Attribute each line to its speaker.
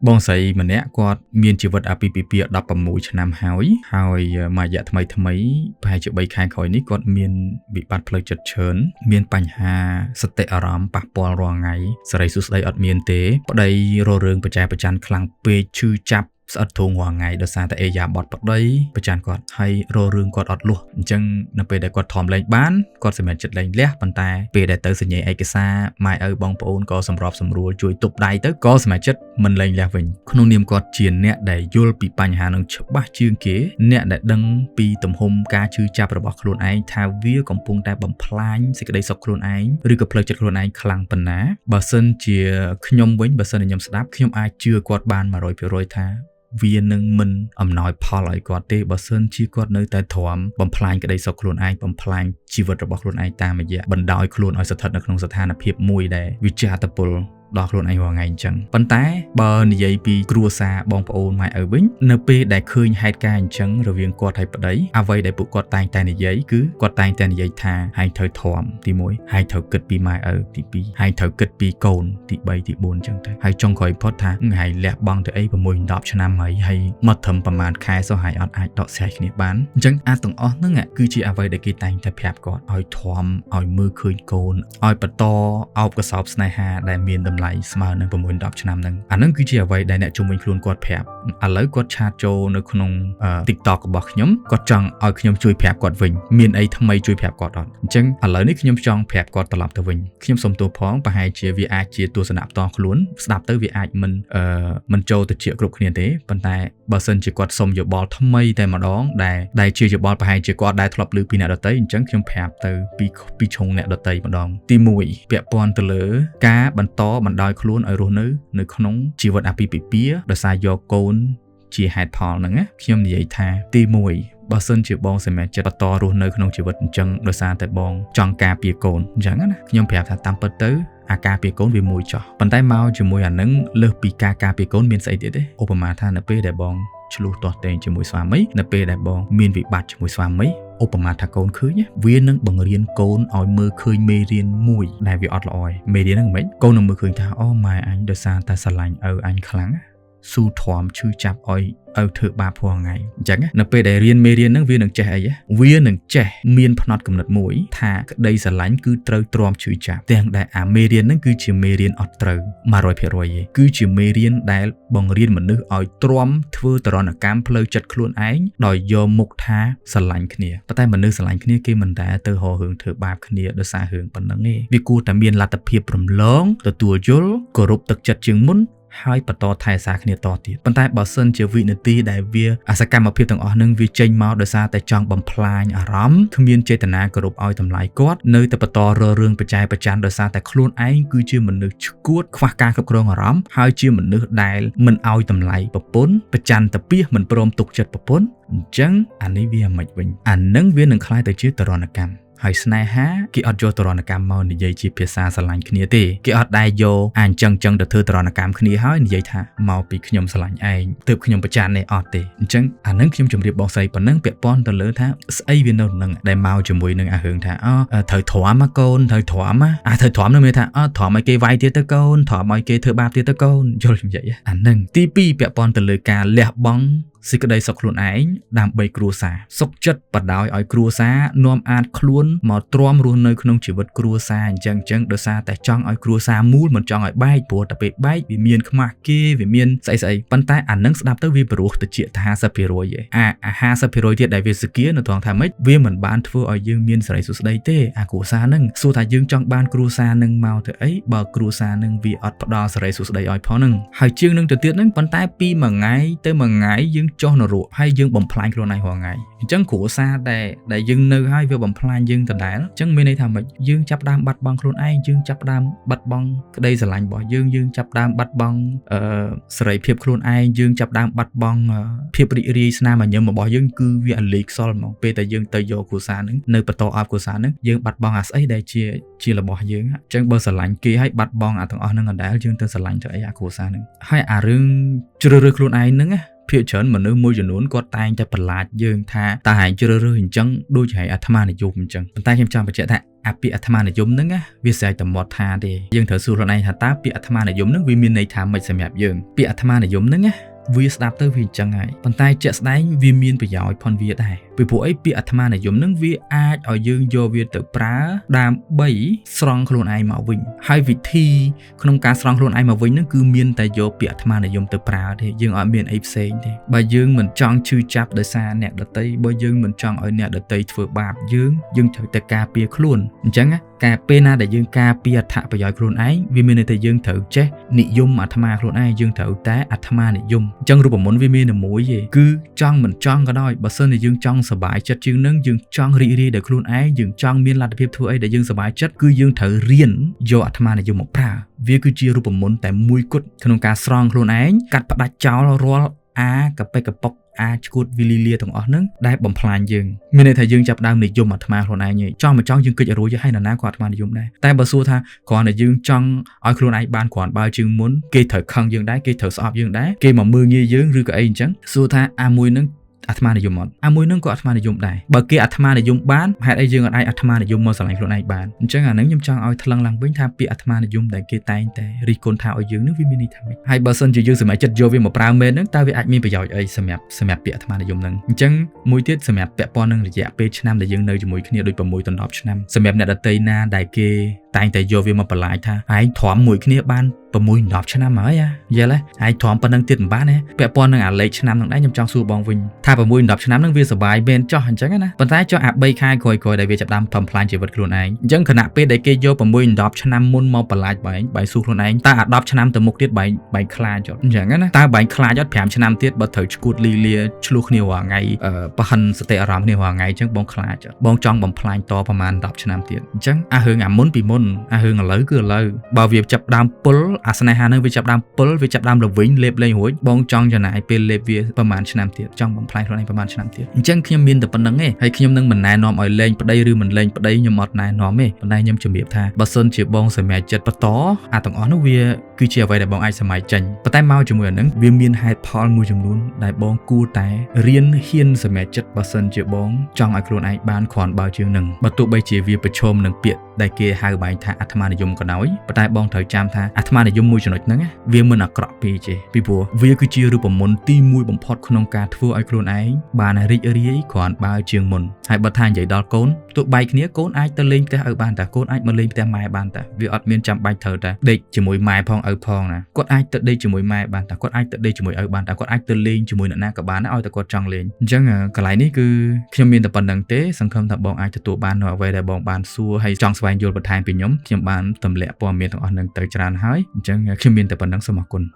Speaker 1: បងស្រីម្នាក់គាត់មានជីវិតអាពាហ៍ពិពាហ៍16ឆ្នាំហើយមួយរយៈថ្មីប្រហែលជា3ខែក្រោយនេះគាត់មានវិបត្តិផ្លូវចិត្តច្រើនមានបញ្ហាសតិអារម្មណ៍ប៉ះពាល់រាល់ថ្ងៃសេរីសួស្តីអត់មានទេប្តីររឿងប្រចែប្រច័ណ្ឌខ្លាំងពេកឈឺចាប់ស្អិតធូងរាល់ថ្ងៃដោយសារតែអេយ៉ាបតប្តីប្រច័ណ្ឌគាត់ហើយររឿងគាត់អត់លួសអញ្ចឹងនៅពេលដែលគាត់ធំលែងបានគាត់សម្រេចចិត្តលែងលះប៉ុន្តែពេលដែលទៅសញ្ញាឯកសារម៉ែឪបងប្អូនក៏សម្របសម្រួលជួយទប់ដៃទៅក៏សម្រេចចិត្តមិនលែងលះវិញក្នុងនាមគាត់ជាអ្នកដែលយល់ពីបញ្ហានឹងច្បាស់ជាងគេអ្នកដែលដឹងពីទំហំការឈឺចាប់របស់ខ្លួនឯងថាវាកំពុងតែបំផ្លាញសេចក្តីសុខខ្លួនឯងឬក៏ផ្លូវចិត្តខ្លួនឯងខ្លាំងប៉ុណ្ណាបើសិនជាខ្ញុំវិញបើសិនជាខ្ញុំស្ដាប់ខ្ញុំអាចជឿគាត់បាន 100% ថាវានឹងមិនអំណោយផលឲ្យគាត់ទេបើសិនជាគាត់នៅតែទ្រាំបំផ្លាញក្តីសុខខ្លួនឯងបំផ្លាញជីវិតរបស់ខ្លួនឯងតាមរយៈបណ្ដោយខ្លួនឲ្យស្ថិតនៅក្នុងស្ថានភាពមួយដែលវាជាអត្តពលដល់ខ្លួនឯងរាល់ថ្ងៃអញ្ចឹងប៉ុន្តែបើនិយាយពីគ្រួសារបងប្អូនម៉ែឪវិញនៅពេលដែលឃើញហេតុការណ៍អញ្ចឹងរវាងគាត់ហើយប្តីអ្វីដែលពួកគាត់តែងតែនិយាយគឺគាត់តែងតែនិយាយថាហែងត្រូវធំទី1ហែងត្រូវគិតពីម៉ែឪទី2ហែងត្រូវគិតពីកូនទី3ទី4អញ្ចឹងទៅហើយចុងក្រោយផុតថាហែងលះបង់ទៅអី6-10ឆ្នាំហើយមកត្រឹមប្រហែលខែសោះហែងអត់អាចដកស្រែកគ្នាបានអញ្ចឹងអាទាំងអស់ហ្នឹងគឺជាអ្វីដែលគេតែងតែប្រាប់គាត់ឲ្យធំឲ្យមើលឃើញកូនឲ្យបន្តអោបកសោបស្នេហាដែលមានតម្លៃស្មើនឹង6-10ឆ្នាំហ្នឹងអាហ្នឹងគឺជាអ្វីដែលអ្នកជុំវិញខ្លួនគាត់ប្រាប់ឥឡូវគាត់ឆាតចូលនៅក្នុង TikTok របស់ខ្ញុំគាត់ចង់ឲ្យខ្ញុំជួយប្រាប់គាត់វិញមានអីថ្មីជួយប្រាប់គាត់អត់អញ្ចឹងឥឡូវនេះខ្ញុំចង់ប្រាប់គាត់ត្រឡប់ទៅវិញខ្ញុំសុំទោសផងប្រហែលជាវាអាចជាទស្សនៈផ្ទាល់ខ្លួនស្ដាប់ទៅវាអាចមិនចូលទៅជាគ្រប់គ្នាទេប៉ុន្តែបើសិនជាគាត់សុំយោបល់ថ្មីតែម្ដងដែលជាយោបល់ប្រហែលជាគាត់ដែលធ្លាប់ឮពីអ្នកដទៃអញ្ចឹងខ្ញុំប្រាប់ទៅពីឈុងអ្នកដទៃម្ដងទី1ពាក់ព័ន្ធទៅលើការបន្តបណ្ដោយខ្លួនឲ្យរស់នៅក្នុងជីវិតអាពាហ៍ពិពាហ៍ដោយសារយកកូនជាហេតុផលហ្នឹងណាខ្ញុំនិយាយថាទី1បើសិនជាបងសម្រេចចិត្តបន្តរស់នៅក្នុងជីវិតអញ្ចឹងដោយសារតែបងចង់ការពារកូនអញ្ចឹងណាខ្ញុំប្រាប់ថាតាមពិតទៅអាការពារកូនវាមួយចោះប៉ុន្តែមកជាមួយអានឹងលើសពីការពារកូនមានស្អីទៀតទេឧបមាថានៅពេលដែលបងឆ្លោះទាស់ទែងជាមួយស្វាមីនៅពេលដែលបងមានវិបត្តិជាមួយស្វាមីឧបមាថាកូនឃើញវានឹងបង្រៀនកូនឲ្យមើលឃើញមេរៀនមួយដែលវាអត់ល្អឯងមេរៀនហ្នឹងមិនកូននឹងមើលឃើញថាអូម៉ែអញដោយសារតែស្រឡាញ់ឪអញខ្លាំងស៊ូទ្រាំឈឺចាប់ឲ្យធ្វើបាបព្រោះថ្ងៃអញ្ចឹងនៅពេលដែលរៀនមេរៀនហ្នឹងវានឹងចេះអីវានឹងចេះមានផ្នត់គំនិតមួយថាក្តីស្រឡាញ់គឺត្រូវទ្រាំឈឺចាប់ទាំងដែលអាមេរៀនហ្នឹងគឺជាមេរៀនអត់ត្រូវ 100% ទេគឺជាមេរៀនដែលបង្រៀនមនុស្សឲ្យទ្រាំធ្វើទរណកម្មផ្លូវចិត្តខ្លួនឯងដោយយកមុខថាស្រឡាញ់គ្នាប៉ុន្តែមនុស្សស្រឡាញ់គ្នាគេមិនដែលទៅហៅរឿងធ្វើបាបគ្នាដោយសាររឿងប៉ុណ្្នឹងទេវាគួរតែមានលទ្ធភាពរំលងទទួលយល់គោរពទឹកចិត្តជាងមុនហើយបន្តថែសារគ្នាតទៀតប៉ុន្តែបើសិនជាវិនាទីដែលវាសកម្មភាពទាំងអស់នឹងវាចេញមកដោយសារតែចង់បំផ្លាញអារម្មណ៍គ្មានចេតនាគោរពឲ្យតម្លៃគាត់នៅតែបន្តររឿងប្រចែប្រច័ណ្ឌដោយសារតែខ្លួនឯងគឺជាមនុស្សឈួតខ្វះការគ្រប់គ្រងអារម្មណ៍ហើយជាមនុស្សដែលមិនឲ្យតម្លៃប្រពន្ធប្រច័ណ្ឌតែពីមិនព្រមទុកចិត្តប្រពន្ធអញ្ចឹងអានេះវាមិនវិញអានឹងវានឹងคล้ายទៅជាទរណកម្មហើយស្នេហាគេអត់យកទរណកម្មមកនិយាយជាភាសាស្រឡាញ់គ្នាទេគេអត់ដែរយកអញ្ចឹងទៅធ្វើទរណកម្មគ្នាហើយនិយាយថាមកពីខ្ញុំស្រឡាញ់ឯងទើបខ្ញុំប្រច័ណ្ឌនេះអត់ទេអញ្ចឹងអានឹងខ្ញុំជម្រាបបងស្រីប៉ុណ្ណឹងពាក់ព័ន្ធទៅលើថាស្អីវានៅនឹងដែលមកជាមួយនឹងអារឿងថាត្រូវទ្រាំមកកូនត្រូវទ្រាំត្រូវទ្រាំនឹងមានថាទ្រាំឲ្យគេវាយទៀតទៅកូនទ្រាំឲ្យគេធ្វើបាបទៀតទៅកូនយល់ខ្ញុំនិយាយអានឹងទី2ពាក់ព័ន្ធទៅលើការលះបង់សេចក្តីសុខខ្លួនឯងដើម្បីគ្រួសារសុខចិត្តបដ ாய் ឲ្យគ្រួសារនាំអាចខ្លួនមកទ្រាំរស់នៅក្នុងជីវិតគ្រួសារអញ្ចឹងដោយសារតែចង់ឲ្យគ្រួសារមូលមិនចង់ឲ្យបែកព្រោះតែពេលបែកវាមានខ្មាស់គេវាមានស្អីប៉ុន្តែអានឹងស្ដាប់ទៅវាព្រោះទៅជា 50% ឯង50% ទៀតដែលវាសគានៅត្រង់ថាម៉េចវាមិនបានធ្វើឲ្យយើងមានសេរីសុខស្ដីទេអាគ្រួសារនឹងសួរថាយើងចង់បានគ្រួសារនឹងមកទៅអីបើគ្រួសារនឹងវាអត់ផ្ដល់សេរីសុខស្ដីឲ្យផងនឹងហើយជាងនឹងទៅទៀតនឹងប៉ុន្តែពីមួយថ្ងៃទៅមួយថ្ងៃយើងចុះនរកហើយយើងបំផ្លាញខ្លួនឯងរាល់ថ្ងៃអញ្ចឹងគ្រួសារដែលយើងនៅហើយវាបំផ្លាញយើងដដែលអញ្ចឹងមានន័យថាម៉េចយើងចាប់ដើមបាត់បង់ខ្លួនឯងយើងចាប់ដើមបាត់បង់ក្តីស្រឡាញ់របស់យើងចាប់ដើមបាត់បង់សេរីភាពខ្លួនឯងយើងចាប់ដើមបាត់បង់ភាពរីករាយស្នាមញញឹមរបស់យើងគឺវាអលេខខ្សលហ្មងពេលតែយើងទៅយកគ្រួសារហ្នឹងនៅបន្តអបគ្រួសារហ្នឹងយើងបាត់បង់អាស្អីដែលជារបស់យើងអញ្ចឹងបើស្រឡាញ់គេហើយបាត់បង់អាទាំងអស់ហ្នឹងដដែលយើងទៅស្រឡាញ់ទៅអីអាគ្រួសារហ្នឹងហើយអារឿងជ្រើសរើសខ្លួនឯងហ្នឹងភាគច្រើនមនុស្សមួយចំនួនគាត់តែងតែបន្លាចយើងថាតើហែងជ្រើសរើសអញ្ចឹងដូចហែងអាត្មានិយមអញ្ចឹងប៉ុន្តែខ្ញុំចង់បញ្ជាក់ថា អាពាក្យអាត្មានិយមហ្នឹងណាវាស្រេចតែមាត់ថាទេយើងត្រូវសួរខ្លួនឯងថាតើពាក្យអាត្មានិយមហ្នឹងវាមានន័យថាម៉េចសម្រាប់យើងពាក្យអាត្មានិយមហ្នឹងណាវាស្ដាប់ទៅវាអញ្ចឹងហើយប៉ុន្តែជាក់ស្ដែងវាមានប្រយោជន៍ផងវាដែរពីព្រោះអីពាក្យអាត្មានិយមហ្នឹងវាអាចឲ្យយើងយកវាទៅប្រើដើម្បីស្រង់ខ្លួនឯងមកវិញហើយវិធីក្នុងការស្រង់ខ្លួនឯងមកវិញហ្នឹងគឺមានតែយកពាក្យអាត្មានិយមទៅប្រើទេយើងអត់មានអីផ្សេងទេបើយើងមិនចង់ឈឺចាប់ដោយសារអ្នកដទៃបើយើងមិនចង់ឲ្យអ្នកដទៃធ្វើបាបយើងត្រូវតែការពារខ្លួនអញ្ចឹងការពេលណាដែលយើងការពារអត្ថប្រយោជន៍ខ្លួនឯងវាមានន័យថាយើងត្រូវចេះនិយមអាត្មាខ្លួនឯងយើងត្រូវតែអាត្មានិយមអញ្ចឹងរូបមន្តវាមានតែមួយទេគឺចង់មិនចង់ក៏ដោយបើសិនជាយើងចង់សប្បាយចិត្តជាងនឹងយើងចង់រីករាយដោយខ្លួនឯងយើងចង់មានលទ្ធភាពធ្វើអីដែលយើងសប្បាយចិត្តគឺយើងត្រូវរៀនយកអាត្មានិយមមកប្រើវាគឺជារូបមន្តតែមួយគត់ក្នុងការស្រង់ខ្លួនឯងកាត់ផ្ដាច់ចោលរាល់កប៉ិកប៉ុកអាចឈួតវិលីលាទាំងអស់ហ្នឹងដែលបំផ្លាញយើងមានន័យថាយើងចាប់ដើមនិយមអាត្មាខ្លួនឯងចង់មិនចង់យើងគិតឲ្យរួចហើយនរណាក៏អាត្មានិយមដែរតែបើសួរថាគ្រាន់តែយើងចង់ឲ្យខ្លួនឯងបានគ្រាន់បើជាងមុនគេត្រូវខឹងយើងដែរគេត្រូវស្អប់យើងដែរគេមកមើលងាយយើងឬក៏អីអញ្ចឹងសួរថាអាមួយហ្នឹងអាត្មានិយមអត់អាមួយហ្នឹងក៏អាត្មានិយមដែរបើគេអាត្មានិយមបានហេតុអីយើងអត់អាចអាត្មានិយមមកស្រឡាញ់ខ្លួនឯងបានអញ្ចឹងអាហ្នឹងខ្ញុំចង់ឲ្យថ្លឹងឡើងវិញថាពាក្យអាត្មានិយមដែលគេតែងតែរិះគន់ថាឲ្យយើងនឹងវាមានន័យថាម៉េចហើយបើសិនជាយើងសម្រេចចិត្តយកវាមកប្រើមែនហ្នឹងតើវាអាចមានប្រយោជន៍អីសម្រាប់ពាក្យអាត្មានិយមហ្នឹងអញ្ចឹងមួយទៀតសម្រាប់ពាក់ព័ន្ធនឹងរយៈពេលឆ្នាំដែលយើងនៅជាមួយគ្នាដូច6ដល់10ឆ្នាំសម្រាប់អ្នកដទៃណាដែលគេតែងតែយកវាមកបន្លាយថាឯងទ្រាំមួយគ្នាបាន6-10ឆ្នាំហើយយល់ទេឯងទ្រាំប៉ុណ្្នឹងទៀតមិនបានទេពាក់ព័ន្ធនឹងអាលេខឆ្នាំហ្នឹងដែរខ្ញុំចង់សួរបងវិញថា6-10ឆ្នាំហ្នឹងវាសុបាយមែនចោះអញ្ចឹងណាប៉ុន្តែចុះអា3ខែក្រោយៗដែលវាចាប់ដើមបំផ្លាញជីវិតខ្លួនឯងអញ្ចឹងខណៈពេលដែលគេយក6-10ឆ្នាំមុនមកបន្លាយបែងសួរខ្លួនឯងតើអា10ឆ្នាំទៅមុខទៀតបែងខ្លាចអត់អញ្ចឹងណាតើបែងខ្លាចអត់5ឆ្នាំទៀតបើត្រូវឈួតលីលាឆ្លោះគ្នារាល់ថ្ងៃប្រហិនសតិអារម្មណ៍គ្នារាល់ថ្ងៃអញ្ចឹងបងខ្លាចបងចង់បំផ្លាញតប្រហែល10ឆ្នាំទៀតអញ្ចឹងអារឿងអាមុនពីមុនអារឿងឥឡូវគឺឥឡូវបើវាចាប់ដើមពុលអាស្នេហានឹងវាចាប់ដើមពុលវាចាប់ដើមរវិញលេបលេងរួចបងចង់ចំណាយពេលលេបវាប្រហែលឆ្នាំទៀតចង់បំផ្លាញខ្លួនឯងប្រហែលឆ្នាំទៀតអញ្ចឹងខ្ញុំមានតែប៉ុណ្្នឹងឯងហើយខ្ញុំនឹងមិនណែនាំឲ្យលេងប្តីឬមិនលេងប្តីខ្ញុំអត់ណែនាំទេប៉ុន្តែខ្ញុំជំរាបថាបើសិនជាបងសម្រេចចិត្តបន្តអាទាំងអស់នោះវាគឺជាអ្វីដែលបងអាចសម័យចេញប៉ុន្តែមកជាមួយអានឹងវាមានហេតុផលមួយចំនួនដែលបងគួរតែរៀនហ៊ានសម្រេចចិត្តបើសិនជាបងចង់ឲ្យខ្លួនឯងបានគ្រាន់បើជាងនឹងបើទោះបីជាវាប្រឈមនឹងពាក្យដែលគេហៅបែងថាអាត្មានិយមក៏ដោយប៉ុន្តែបងត្រូវចាំថាអាត្មានិយមមួយចំណុចហ្នឹងវាមិនអាក្រក់ពេកទេពីព្រោះវាគឺជារូបមន្តទី1បំផុតក្នុងការធ្វើឲ្យខ្លួនឯងបានរីករាយគ្រាន់បើជាងមុនហើយបើថានិយាយដល់កូនទោះបែកគ្នាកូនអាចទៅលេងផ្ទះឪបានតាកូនអាចមកលេងផ្ទះម៉ែបានតាវាអត់មានចាំបាច់ត្រូវតែដេកជាមួយម៉ែផងឪផងណាគាត់អាចទៅដេកជាមួយម៉ែបានតាគាត់អាចទៅដេកជាមួយឪបានតាគាត់អាចទៅលេងជាមួយអ្នកណាក៏បានឲ្យតែគាត់ចង់លេងអញ្ចឹងកន្លែងនេះគឺខ្ញុំមានតែប៉ុណ្្នឹងទេសង្ឃឹមថាបងអាចទទួលបាននៅអ្វីដែលបងបានសួរហើយចង់ស្វែងយល់បន្ថែមពីខ្ញុំបានទម្លាក់ព័ត៌មានទាំងអស់នឹងទៅច្រើនហើយអញ្ចឹងខ្ញុំមានតែប៉ុណ្្នឹងសូមអរគុណ